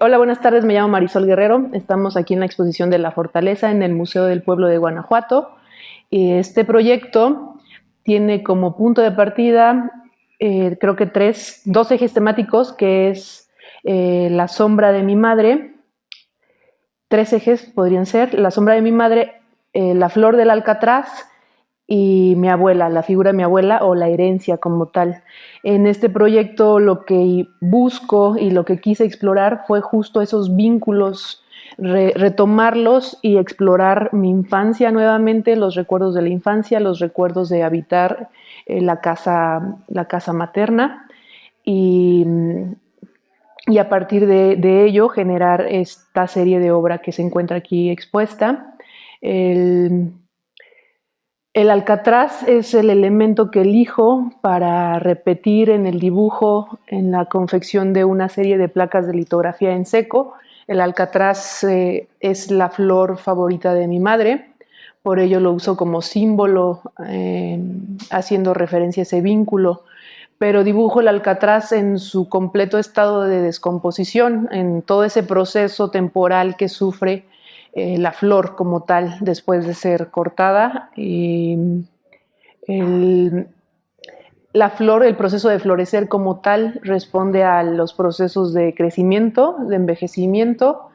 Hola, buenas tardes, me llamo Marisol Guerrero. Estamos aquí en la exposición de La Fortaleza en el Museo del Pueblo de Guanajuato. Este proyecto tiene como punto de partida, creo que dos ejes temáticos, que es la sombra de mi madre. Tres ejes podrían ser: la sombra de mi madre, la flor del alcatraz y mi abuela, la figura de mi abuela o la herencia como tal. En este proyecto lo que busco y lo que quise explorar fue justo esos vínculos, retomarlos y explorar mi infancia nuevamente, los recuerdos de la infancia, los recuerdos de habitar la casa materna y, y a partir de ello generar esta serie de obra que se encuentra aquí expuesta. El alcatraz es el elemento que elijo para repetir en el dibujo, en la confección de una serie de placas de litografía en seco. El alcatraz es la flor favorita de mi madre, por ello lo uso como símbolo, haciendo referencia a ese vínculo. Pero dibujo el alcatraz en su completo estado de descomposición, en todo ese proceso temporal que sufre la flor como tal después de ser cortada. El, la flor, el proceso de florecer como tal, responde a los procesos de crecimiento, de envejecimiento.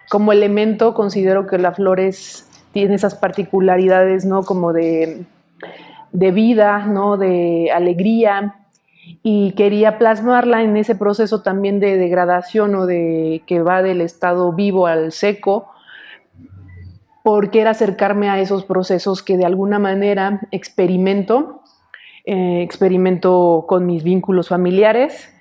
Como elemento considero que la flor tiene esas particularidades, ¿no? Como de vida, ¿no? De alegría, y quería plasmarla en ese proceso también de degradación o de que va del estado vivo al seco, porque era acercarme a esos procesos que de alguna manera experimento con mis vínculos familiares,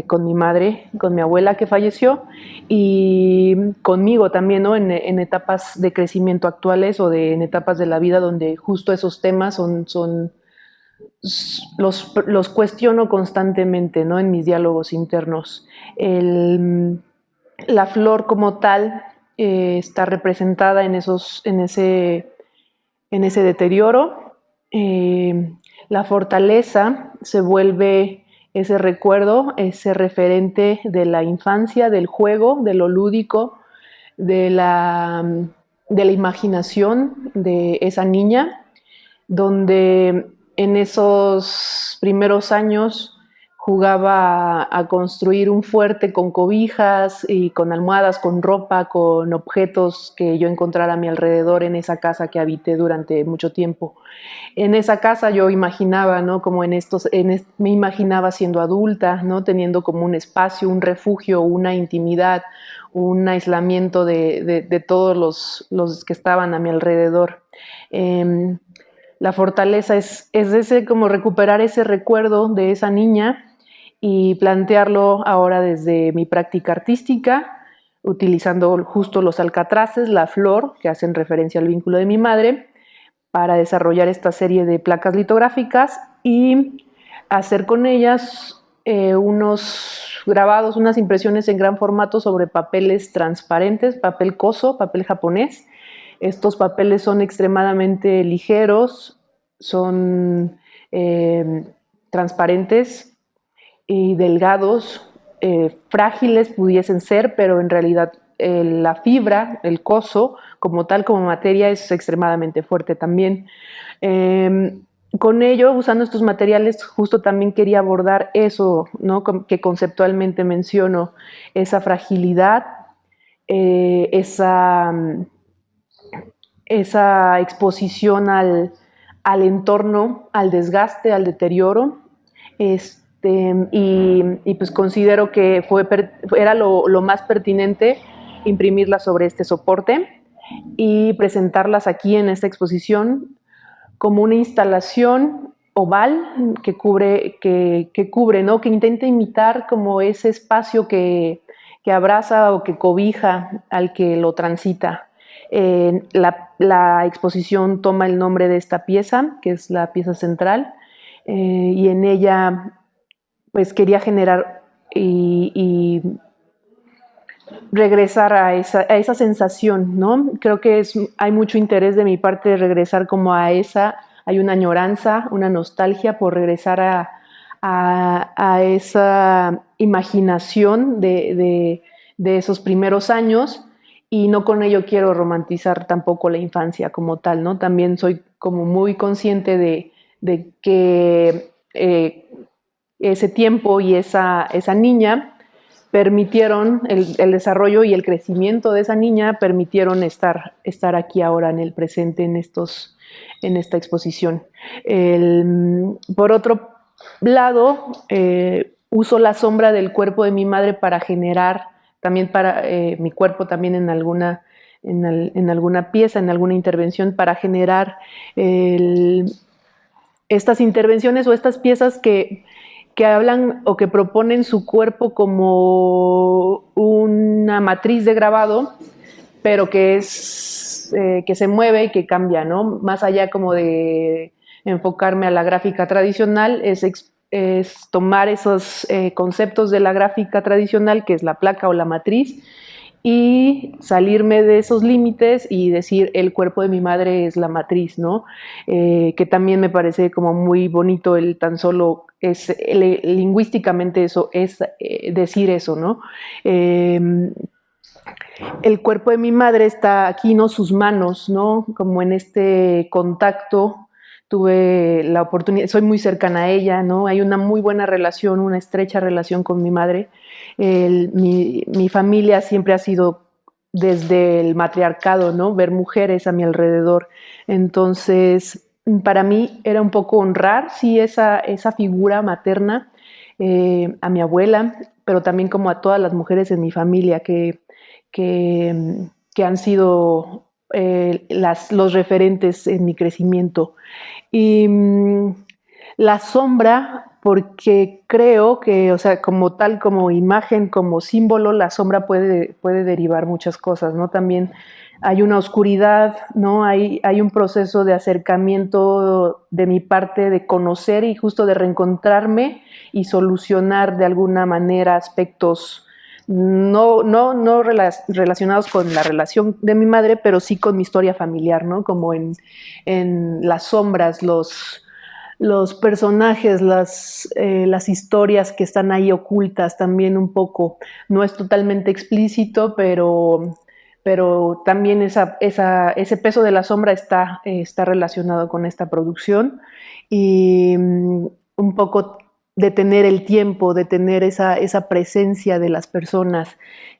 con mi madre, con mi abuela que falleció, y conmigo también, ¿no? En etapas de crecimiento actuales o en etapas de la vida donde justo esos temas los cuestiono constantemente, ¿no? En mis diálogos internos. La flor como tal está representada en ese deterioro. La fortaleza se vuelve ese recuerdo, ese referente de la infancia, del juego, de lo lúdico, de la imaginación de esa niña, donde en esos primeros años jugaba a construir un fuerte con cobijas y con almohadas, con ropa, con objetos que yo encontrara a mi alrededor en esa casa que habité durante mucho tiempo. En esa casa yo imaginaba, ¿no? Como me imaginaba siendo adulta, ¿no? Teniendo como un espacio, un refugio, una intimidad, un aislamiento de todos los que estaban a mi alrededor. La fortaleza es ese, como recuperar ese recuerdo de esa niña y plantearlo ahora desde mi práctica artística, utilizando justo los alcatraces, la flor, que hacen referencia al vínculo de mi madre, para desarrollar esta serie de placas litográficas y hacer con ellas unos grabados, unas impresiones en gran formato sobre papeles transparentes, papel koso, papel japonés. Estos papeles son extremadamente ligeros, son transparentes y delgados, frágiles pudiesen ser, pero en realidad la fibra, el koso, como tal, como materia, es extremadamente fuerte también. Con ello, usando estos materiales, justo también quería abordar eso, ¿no? Que conceptualmente menciono, esa fragilidad, esa exposición al entorno, al desgaste, al deterioro. Y pues considero que era lo más pertinente imprimirlas sobre este soporte y presentarlas aquí en esta exposición como una instalación oval que cubre, ¿no? Que intenta imitar como ese espacio que abraza o que cobija al que lo transita. La exposición toma el nombre de esta pieza, que es la pieza central, y en ella pues quería generar y regresar a esa sensación, ¿no? Creo que hay mucho interés de mi parte de regresar como hay una añoranza, una nostalgia por regresar a a esa imaginación de esos primeros años, y no con ello quiero romantizar tampoco la infancia como tal, ¿no? También soy como muy consciente de que ese tiempo y esa niña permitieron el desarrollo y el crecimiento de esa niña, permitieron estar aquí ahora en el presente, en esta exposición. Por otro lado, uso la sombra del cuerpo de mi madre para generar, también para mi cuerpo también en alguna pieza, en alguna intervención, para generar estas intervenciones o estas piezas que hablan o que proponen su cuerpo como una matriz de grabado, pero que se mueve y que cambia, ¿no? Más allá como de enfocarme a la gráfica tradicional, es tomar esos conceptos de la gráfica tradicional, que es la placa o la matriz, y salirme de esos límites y decir el cuerpo de mi madre es la matriz, ¿no? Que también me parece como muy bonito el tan solo lingüísticamente eso es decir eso, ¿no? El cuerpo de mi madre está aquí, ¿no? Sus manos, ¿no? Como en este contacto, tuve la oportunidad, soy muy cercana a ella, ¿no? Hay una muy buena relación, una estrecha relación con mi madre. Mi familia siempre ha sido desde el matriarcado, ¿no? Ver mujeres a mi alrededor. Entonces, para mí era un poco honrar, sí, esa figura materna, a mi abuela, pero también como a todas las mujeres en mi familia que han sido los referentes en mi crecimiento. Y la sombra, porque creo que, o sea, como tal, como imagen, como símbolo, la sombra puede derivar muchas cosas, ¿no? También hay una oscuridad, ¿no? Hay un proceso de acercamiento de mi parte, de conocer y justo de reencontrarme y solucionar de alguna manera aspectos no relacionados con la relación de mi madre, pero sí con mi historia familiar, ¿no? Como en las sombras, los personajes, las historias que están ahí ocultas también un poco. No es totalmente explícito, pero también ese peso de la sombra está relacionado con esta producción. Y un poco de tener el tiempo, de tener esa presencia de las personas,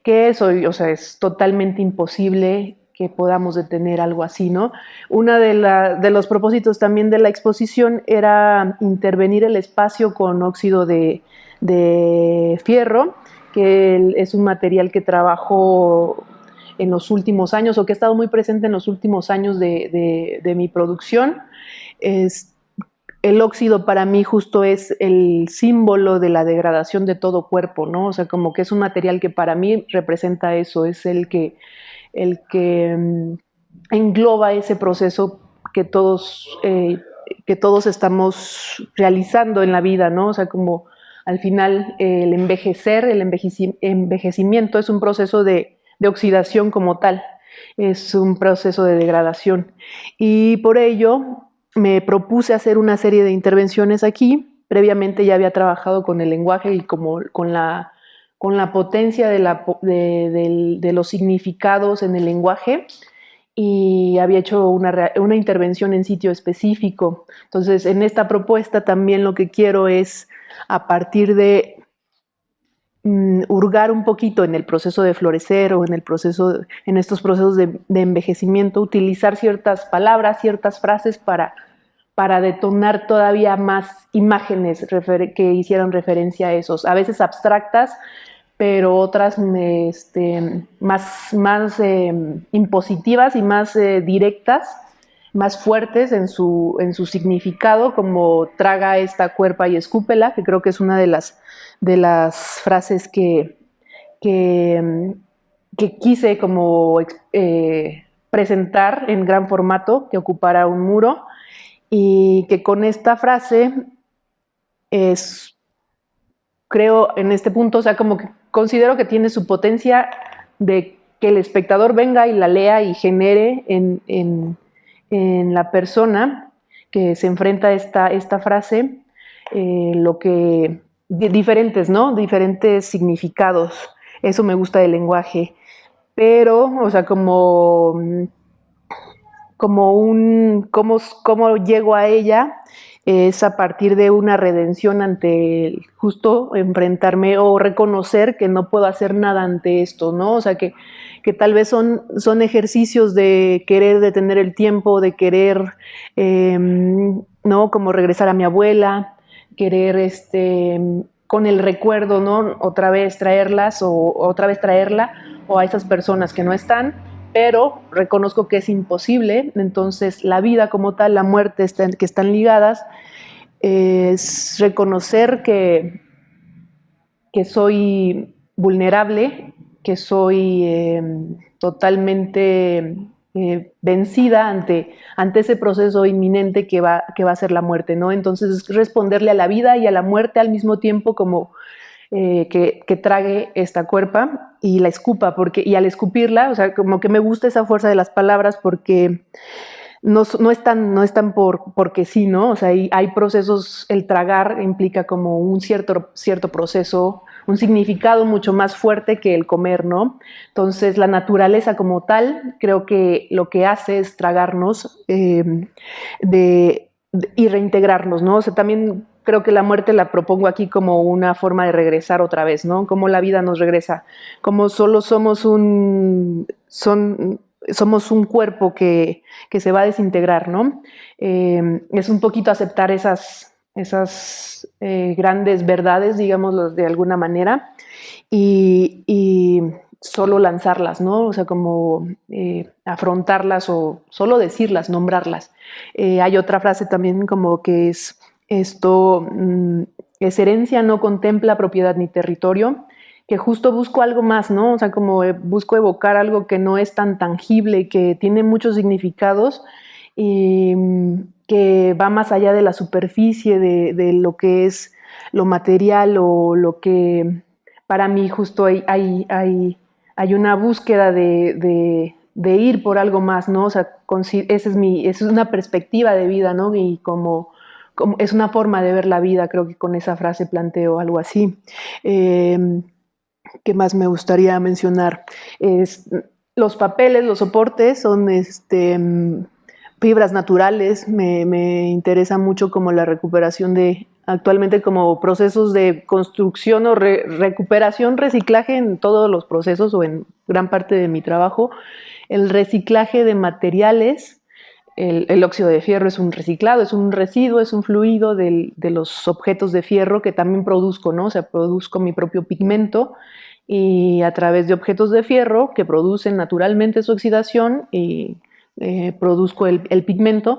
que eso, o sea, es totalmente imposible que podamos detener algo así, ¿no? Uno de los propósitos también de la exposición era intervenir el espacio con óxido de fierro, que es un material que trabajo en los últimos años, o que ha estado muy presente en los últimos años de mi producción. El óxido para mí justo es el símbolo de la degradación de todo cuerpo, ¿no? O sea, como que es un material que para mí representa eso, es el que engloba ese proceso que todos estamos realizando en la vida, ¿no? O sea, como al final el envejecer, el envejecimiento es un proceso de oxidación como tal, es un proceso de degradación. Y por ello me propuse hacer una serie de intervenciones aquí. Previamente ya había trabajado con el lenguaje y como con la potencia de los significados en el lenguaje, y había hecho una intervención en sitio específico. Entonces, en esta propuesta también lo que quiero es, a partir de hurgar un poquito en el proceso de florecer o en estos procesos de envejecimiento, utilizar ciertas palabras, ciertas frases para detonar todavía más imágenes que hicieran referencia a esos, a veces abstractas, pero otras más impositivas y más directas, más fuertes en su significado, como traga esta cuerpa y escúpela, que creo que es una de las frases que quise como presentar en gran formato, que ocupara un muro, y que con esta frase creo en este punto, o sea, como que considero que tiene su potencia de que el espectador venga y la lea y genere en la persona que se enfrenta a esta frase lo que, diferentes, ¿no? Diferentes significados. Eso me gusta del lenguaje. Pero, o sea, cómo llego a ella es a partir de una redención ante justo enfrentarme o reconocer que no puedo hacer nada ante esto, ¿no? O sea, que tal vez son ejercicios de querer detener el tiempo, de querer, ¿no? Como regresar a mi abuela, querer, con el recuerdo, ¿no? Otra vez traerlas o otra vez traerla o a esas personas que no están, pero reconozco que es imposible. Entonces la vida como tal, la muerte que están ligadas, es reconocer que soy vulnerable, que soy totalmente vencida ante ese proceso inminente que va a ser la muerte, ¿no? Entonces responderle a la vida y a la muerte al mismo tiempo, como que trague esta cuerpa y la escupa, y al escupirla, o sea, como que me gusta esa fuerza de las palabras, porque no están porque sí, ¿no? O sea, hay procesos, el tragar implica como un cierto proceso, un significado mucho más fuerte que el comer, ¿no? Entonces, la naturaleza como tal, creo que lo que hace es tragarnos y reintegrarnos, ¿no? O sea, también creo que la muerte la propongo aquí como una forma de regresar otra vez, ¿no? Como la vida nos regresa, como solo somos somos un cuerpo que se va a desintegrar, ¿no? Es un poquito aceptar esas grandes verdades, digámoslo de alguna manera, y solo lanzarlas, ¿no? O sea, como afrontarlas o solo decirlas, nombrarlas. Hay otra frase también como que es esto, es herencia, no contempla propiedad ni territorio, que justo busco algo más, ¿no? O sea, como busco evocar algo que no es tan tangible, que tiene muchos significados y que va más allá de la superficie, de lo que es lo material o lo que para mí justo hay una búsqueda de ir por algo más, ¿no? O sea, esa es una perspectiva de vida, ¿no? Y como es una forma de ver la vida, creo que con esa frase planteo algo así. ¿Qué más me gustaría mencionar? Los papeles, los soportes son fibras naturales. Me interesa mucho como la recuperación actualmente como procesos de construcción o recuperación, reciclaje en todos los procesos o en gran parte de mi trabajo. El reciclaje de materiales. El óxido de fierro es un reciclado, es un residuo, es un fluido de los objetos de fierro que también produzco, ¿no? O sea, produzco mi propio pigmento y a través de objetos de fierro que producen naturalmente su oxidación y produzco el pigmento.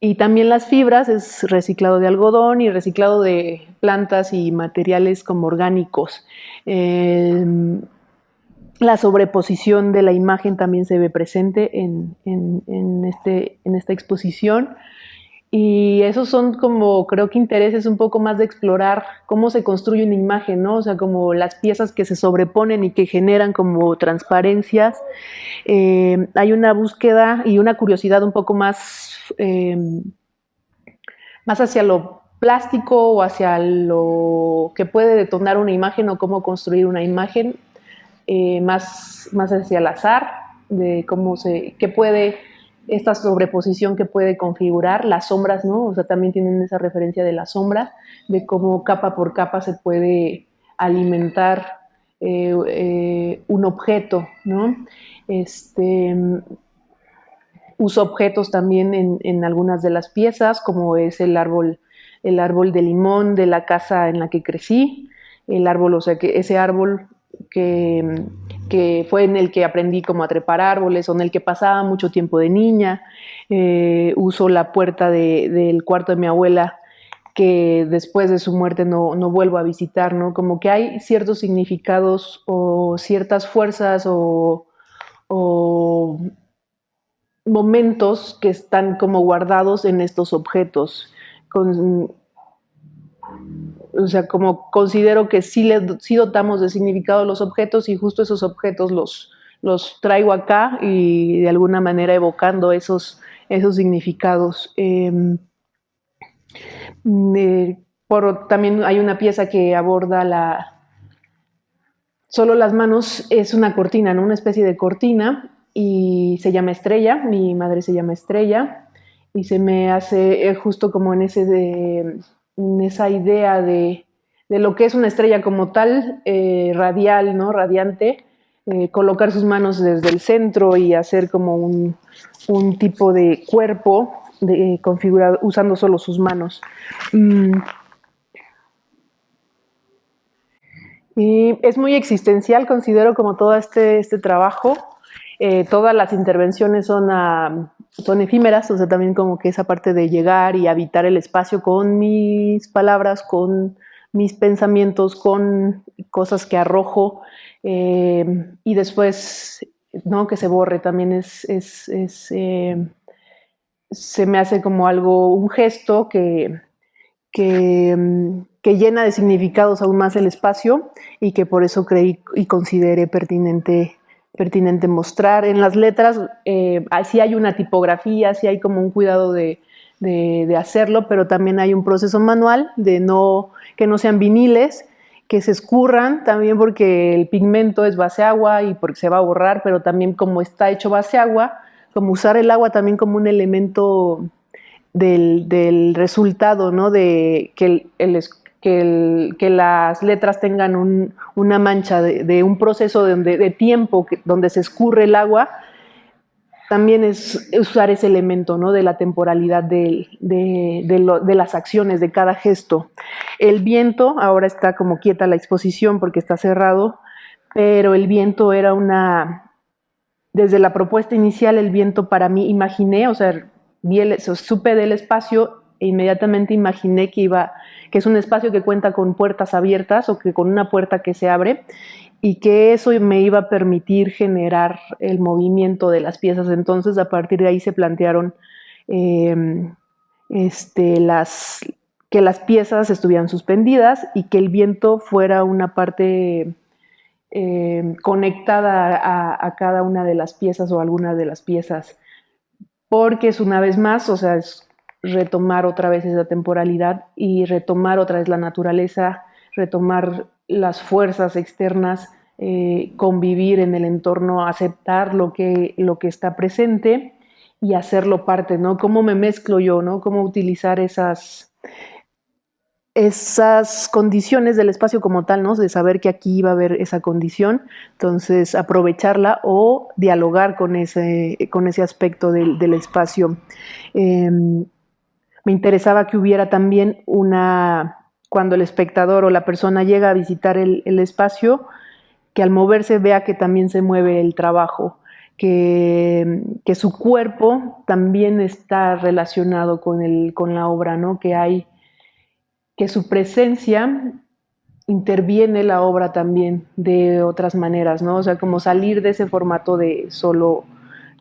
Y también las fibras es reciclado de algodón y reciclado de plantas y materiales como orgánicos. La sobreposición de la imagen también se ve presente en esta exposición. Y esos son como, creo que intereses un poco más de explorar cómo se construye una imagen, ¿no? O sea, como las piezas que se sobreponen y que generan como transparencias. Hay una búsqueda y una curiosidad un poco más hacia lo plástico o hacia lo que puede detonar una imagen o cómo construir una imagen, más hacia el azar, de qué puede, esta sobreposición que puede configurar, las sombras, ¿no? O sea, también tienen esa referencia de la sombra, de cómo capa por capa se puede alimentar un objeto, ¿no? Uso objetos también en algunas de las piezas, como es el árbol de limón de la casa en la que crecí, el árbol, o sea, que ese árbol que fue en el que aprendí como a trepar árboles o en el que pasaba mucho tiempo de niña. Uso la puerta del cuarto de mi abuela, que después de su muerte no vuelvo a visitar, ¿no? Como que hay ciertos significados o ciertas fuerzas o momentos que están como guardados en estos objetos. O sea, como considero que sí dotamos de significado los objetos y justo esos objetos los traigo acá y de alguna manera evocando esos significados. también hay una pieza que aborda solo las manos, es una cortina, ¿no? Una especie de cortina, y se llama Estrella, mi madre se llama Estrella, y se me hace justo como en esa idea de lo que es una estrella como tal, radial, ¿no? Radiante, colocar sus manos desde el centro y hacer como un tipo de cuerpo configurado usando solo sus manos. Y es muy existencial, considero, como todo este trabajo. Todas las intervenciones son efímeras, o sea, también como que esa parte de llegar y habitar el espacio con mis palabras, con mis pensamientos, con cosas que arrojo, y después, ¿no? Que se borre también se me hace como algo, un gesto que llena de significados aún más el espacio, y que por eso creí y consideré pertinente mostrar. En las letras sí hay una tipografía, sí hay como un cuidado de hacerlo, pero también hay un proceso manual que no sean viniles, que se escurran, también porque el pigmento es base agua y porque se va a borrar, pero también como está hecho base agua, como usar el agua también como un elemento del resultado, ¿no? De que las letras tengan una mancha de un proceso de tiempo donde se escurre el agua, también es usar ese elemento, ¿no? De la temporalidad de las acciones, de cada gesto. El viento, ahora está como quieta la exposición porque está cerrado, pero el viento era desde la propuesta inicial, el viento para mí, imaginé, o sea, supe del espacio e inmediatamente imaginé que es un espacio que cuenta con puertas abiertas, o que con una puerta que se abre, y que eso me iba a permitir generar el movimiento de las piezas. Entonces, a partir de ahí se plantearon eh, que las piezas estuvieran suspendidas y que el viento fuera una parte conectada a cada una de las piezas o alguna de las piezas, porque es una vez más, o sea, es retomar otra vez esa temporalidad y retomar otra vez la naturaleza, retomar las fuerzas externas, convivir en el entorno, aceptar lo que está presente y hacerlo parte, ¿no? ¿Cómo me mezclo yo, ¿no? ¿Cómo utilizar esas condiciones del espacio como tal, ¿no? De saber que aquí iba a haber esa condición, entonces aprovecharla o dialogar con ese aspecto del espacio. Me interesaba que hubiera también cuando el espectador o la persona llega a visitar el espacio, que al moverse vea que también se mueve el trabajo, que su cuerpo también está relacionado con la obra, ¿no? Que su presencia interviene la obra también de otras maneras, ¿no? O sea, como salir de ese formato de solo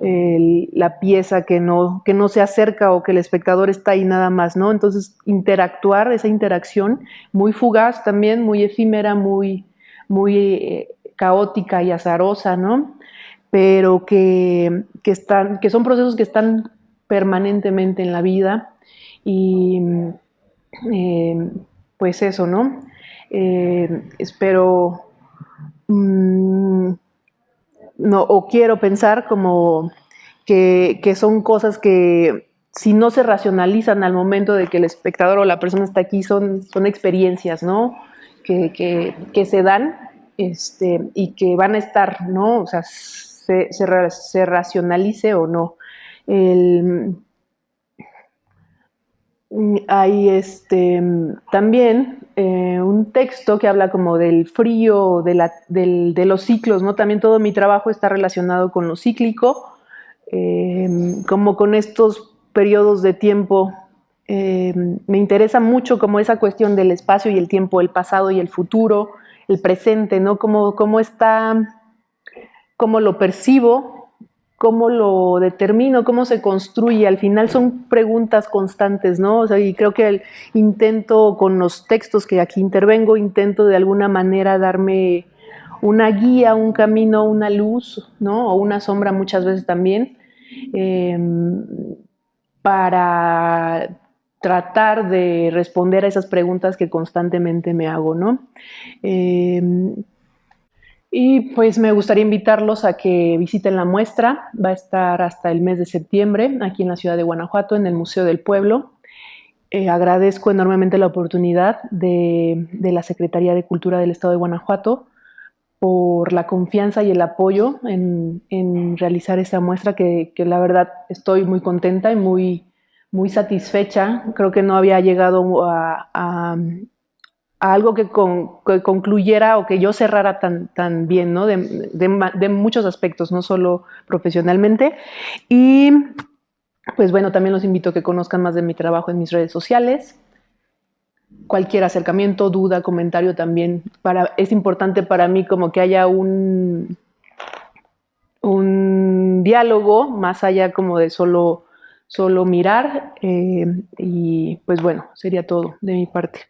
la pieza que no se acerca, o que el espectador está ahí nada más, ¿no? Entonces, esa interacción muy fugaz también, muy efímera, muy caótica y azarosa, ¿no? Pero que son procesos que están permanentemente en la vida, y eh, pues eso, ¿no? Espero, no, o quiero pensar como que son cosas que, si no se racionalizan al momento de que el espectador o la persona está aquí, son experiencias, ¿no? Que se dan, y que van a estar, ¿no? O sea, se racionalice o no. El, Hay también un texto que habla como del frío, de los ciclos, ¿no? También todo mi trabajo está relacionado con lo cíclico, como con estos periodos de tiempo. Me interesa mucho como esa cuestión del espacio y el tiempo, el pasado y el futuro, el presente, ¿no? Cómo lo percibo, cómo lo determino, cómo se construye. Al final son preguntas constantes, ¿no? O sea, y creo que intento, con los textos que aquí intervengo, intento de alguna manera darme una guía, un camino, una luz, ¿no? O una sombra muchas veces también, eh, para tratar de responder a esas preguntas que constantemente me hago, ¿no? Y pues me gustaría invitarlos a que visiten la muestra. Va a estar hasta el mes de septiembre aquí en la ciudad de Guanajuato, en el Museo del Pueblo. Agradezco enormemente la oportunidad de la Secretaría de Cultura del Estado de Guanajuato por la confianza y el apoyo en realizar esta muestra que la verdad estoy muy contenta y muy satisfecha. Creo que no había llegado a algo que concluyera o que yo cerrara tan bien, ¿no? De muchos aspectos, no solo profesionalmente. Y pues bueno, también los invito a que conozcan más de mi trabajo en mis redes sociales. Cualquier acercamiento, duda, comentario también. Es importante para mí como que haya un diálogo más allá como de solo mirar. Y pues bueno, sería todo de mi parte.